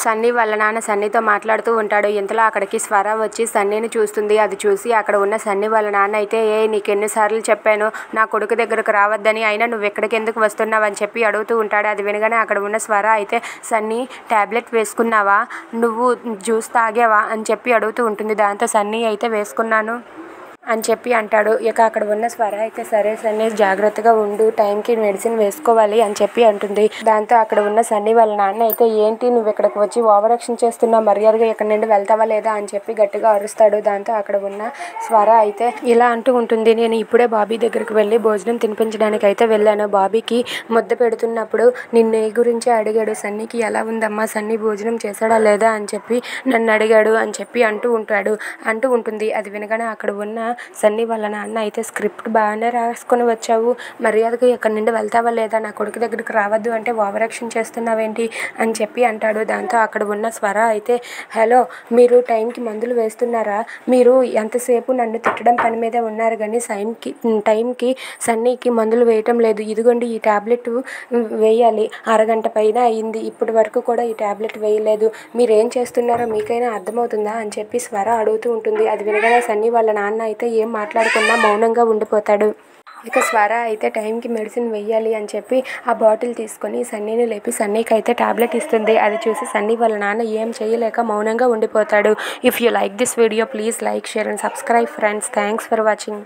సన్నీ వాళ్ళ నాన్న సన్నీతో మాట్లాడుతూ ఉంటాడు. ఇంతలో అక్కడికి స్వర వచ్చి సన్నీని చూస్తుంది. అది చూసి అక్కడ ఉన్న సన్నీ వాళ్ళ నాన్న అయితే నీకెన్నిసార్లు చెప్పాను నా కొడుకు దగ్గరకు రావద్దని, అయినా నువ్వు ఎక్కడికి ఎందుకు వస్తున్నావు అని చెప్పి అడుగుతూ ఉంటాడు. అది వినగానే అక్కడ ఉన్న స్వర అయితే సన్నీ ట్యాబ్లెట్ వేసుకున్నావా, నువ్వు జ్యూస్ తాగావా అని చెప్పి అడుగుతూ ఉంటుంది. దాంతో సన్నీ అయితే వేసుకున్నాను అని చెప్పి అంటాడు. ఇక అక్కడ ఉన్న స్వర అయితే సరే సన్నీ జాగ్రత్తగా ఉండు, టైంకి మెడిసిన్ వేసుకోవాలి అని చెప్పి అంటుంది. దాంతో అక్కడ ఉన్న సన్నీ వాళ్ళ నాన్న అయితే ఏంటి నువ్వు ఇక్కడికి వచ్చి ఓవర్ యాక్షన్ చేస్తున్నావు, మర్యాదగా ఇక్కడ నుండి వెళ్తావా లేదా అని చెప్పి గట్టిగా అరుస్తాడు. దాంతో అక్కడ ఉన్న స్వర అయితే ఇలా అంటూ ఉంటుంది, నేను ఇప్పుడే బాబీ దగ్గరికి వెళ్ళి భోజనం తినిపించడానికి అయితే వెళ్ళాను. బాబీకి ముద్ద పెడుతున్నప్పుడు నిన్ను గురించి అడిగాడు, సన్నీకి ఎలా ఉందమ్మా, సన్నీ భోజనం చేశాడా లేదా అని చెప్పి నన్ను అడిగాడు అని చెప్పి అంటూ ఉంటుంది. అది వినగానే అక్కడ ఉన్న సన్నీ వాళ్ళ నాన్న అయితే స్క్రిప్ట్ బాగానే రాసుకొని వచ్చావు, మర్యాదగా ఎక్కడి నుండి వెళ్తావా లేదా, నా కొడుకు దగ్గరికి రావద్దు అంటే ఓవర్ యాక్షన్ చేస్తున్నావేంటి అని చెప్పి అంటాడు. దాంతో అక్కడ ఉన్న స్వర అయితే హలో, మీరు టైంకి మందులు వేస్తున్నారా, మీరు ఎంతసేపు నన్ను తిట్టడం పని మీదే ఉన్నారు కానీ టైంకి సన్నీకి మందులు వేయటం లేదు, ఇదిగోండి ఈ ట్యాబ్లెట్ వేయాలి, అరగంట పైన అయింది, ఇప్పటి వరకు కూడా ఈ ట్యాబ్లెట్ వేయలేదు, మీరేం చేస్తున్నారో మీకైనా అర్థమవుతుందా అని చెప్పి స్వర అడుగుతూ ఉంటుంది. అది వినగానే సన్నీ వాళ్ళ నాన్న అయితే ఏం మాట్లాడకుండా మౌనంగా ఉండిపోతాడు. ఇక స్వర అయితే టైంకి మెడిసిన్ వెయ్యాలి అని చెప్పి ఆ బాటిల్ తీసుకొని సన్నీని లేపి సన్నీకి అయితే టాబ్లెట్ ఇస్తుంది. అది చూసి సన్నీ వాళ్ళ నాన్న ఏం చేయలేక మౌనంగా ఉండిపోతాడు. If you like this video please like, share and subscribe friends. Thanks for watching.